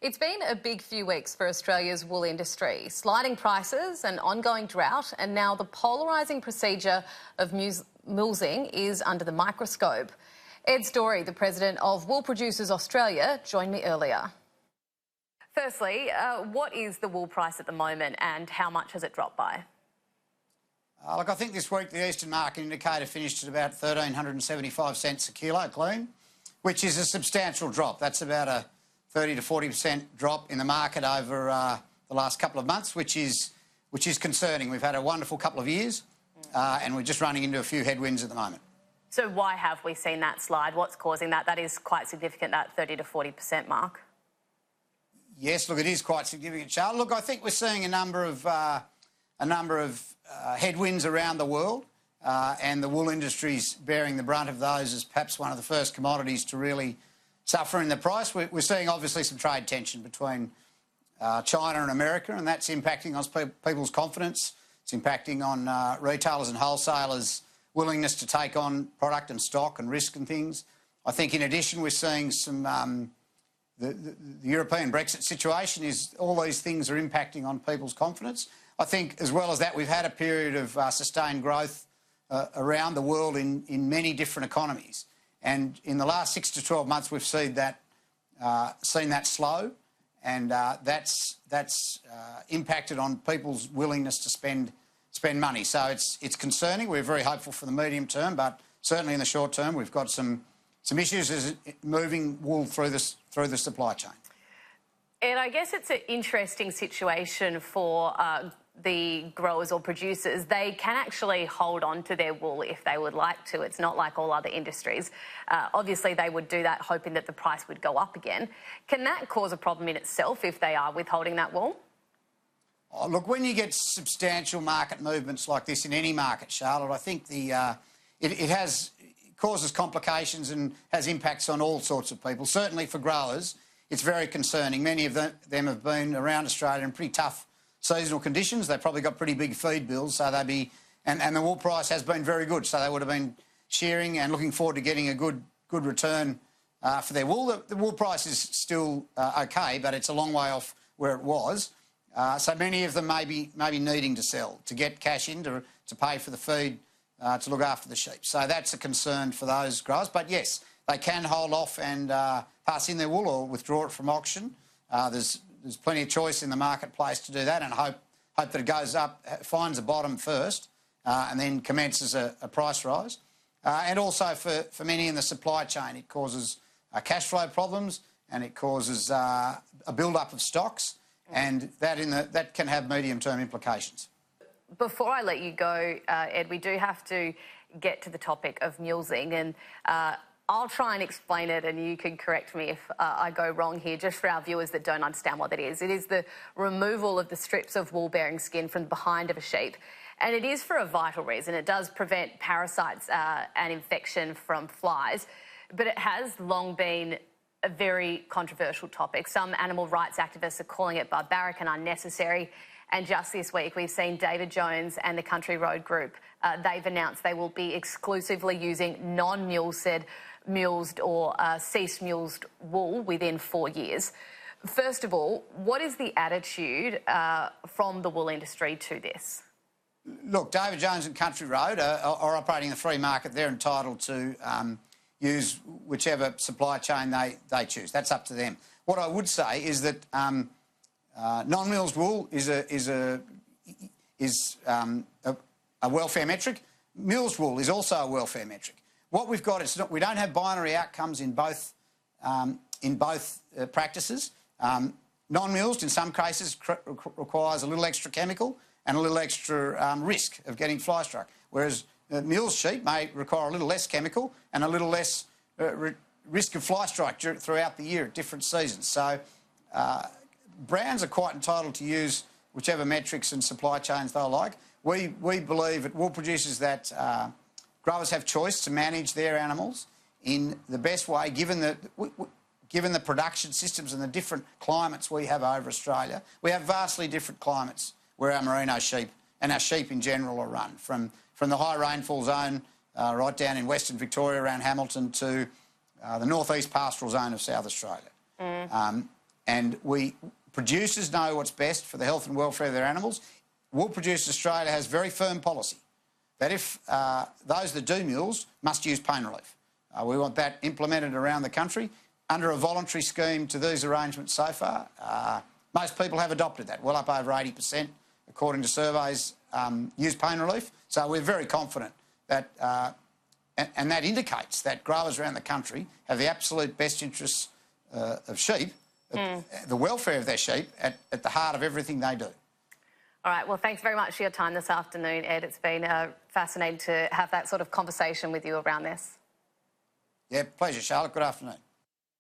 It's been a big few weeks for Australia's wool industry. Sliding prices, an ongoing drought, and now the polarising procedure of mulesing is under the microscope. Ed Storey, the president of Wool Producers Australia, joined me earlier. Firstly, what is the wool price at the moment and how much has it dropped by? Look, I think this week the Eastern Market Indicator finished at about 1,375 cents a kilo clean, which is a substantial drop. That's about a 30 to 40% drop in the market over the last couple of months, which is concerning. We've had a wonderful couple of years and we're just running into a few headwinds at the moment. So why have we seen that slide? What's causing that? That is quite significant, that 30 to 40% mark. Yes, look, it is quite significant, Charlotte. Look, I think we're seeing a number of headwinds around the world and the wool industry's bearing the brunt of those as perhaps one of the first commodities to really suffer in the price. We're seeing obviously some trade tension between China and America, and that's impacting on people's confidence. It's impacting on retailers and wholesalers' willingness to take on product and stock and risk and things. I think in addition we're seeing some the European Brexit situation is all these things are impacting on people's confidence. I think as well as that we've had a period of sustained growth around the world in many different economies, and in the last 6 to 12 months we've seen that slow, and that's impacted on people's willingness to spend money. So it's concerning. We're very hopeful for the medium term, but certainly in the short term we've got some issues as moving wool through the supply chain. And I guess it's an interesting situation for the growers or producers. They can actually hold on to their wool if they would like to. It's not like all other industries. Obviously, they would do that hoping that the price would go up again. Can that cause a problem in itself if they are withholding that wool? Oh, look, when you get substantial market movements like this in any market, Charlotte, I think it causes complications and has impacts on all sorts of people. Certainly for growers, it's very concerning. Many of them have been around Australia in pretty tough seasonal conditions. They've probably got pretty big feed bills, so and the wool price has been very good, so they would have been shearing and looking forward to getting a good return for their wool. The wool price is still okay, but it's a long way off where it was. So many of them may be needing to sell to get cash in to pay for the feed to look after the sheep. So that's a concern for those growers. But yes, they can hold off and pass in their wool or withdraw it from auction. There's plenty of choice in the marketplace to do that, and hope that it goes up, finds a bottom first, and then commences a price rise. And also for many in the supply chain, it causes cash flow problems, and it causes a build-up of stocks, and that can have medium-term implications. Before I let you go, Ed, we do have to get to the topic of mulesing, and I'll try and explain it and you can correct me if I go wrong here, just for our viewers that don't understand what that is. It is the removal of the strips of wool-bearing skin from the behind of a sheep, and it is for a vital reason. It does prevent parasites and infection from flies, but it has long been a very controversial topic. Some animal rights activists are calling it barbaric and unnecessary. And just this week, we've seen David Jones and the Country Road Group. They've announced they will be exclusively using non-mulesed or cease-mulesed wool within 4 years. First of all, what is the attitude from the wool industry to this? Look, David Jones and Country Road are operating in the free market. They're entitled to use whichever supply chain they choose. That's up to them. What I would say is that non-mulesed wool is a welfare metric. Mulesed wool is also a welfare metric. What we've got we don't have binary outcomes in both practices. Non-mulesed in some cases requires a little extra chemical and a little extra risk of getting fly struck, whereas mulesed sheep may require a little less chemical and a little less risk of fly strike throughout the year at different seasons. So brands are quite entitled to use whichever metrics and supply chains they like. We believe at Wool Producers that growers have choice to manage their animals in the best way, given the production systems and the different climates we have over Australia. We have vastly different climates where our merino sheep and our sheep in general are run, from the high rainfall zone right down in Western Victoria around Hamilton to the northeast pastoral zone of South Australia. and producers know what's best for the health and welfare of their animals. Wool Producers Australia has very firm policy that if those that do mules must use pain relief. We want that implemented around the country under a voluntary scheme to these arrangements so far. Most people have adopted that. Well up over 80%, according to surveys, use pain relief. So we're very confident that, and that indicates that growers around the country have the absolute best interests of sheep, the welfare of their sheep at the heart of everything they do. All right, well, thanks very much for your time this afternoon, Ed. It's been fascinating to have that sort of conversation with you around this. Yeah, pleasure, Charlotte. Good afternoon.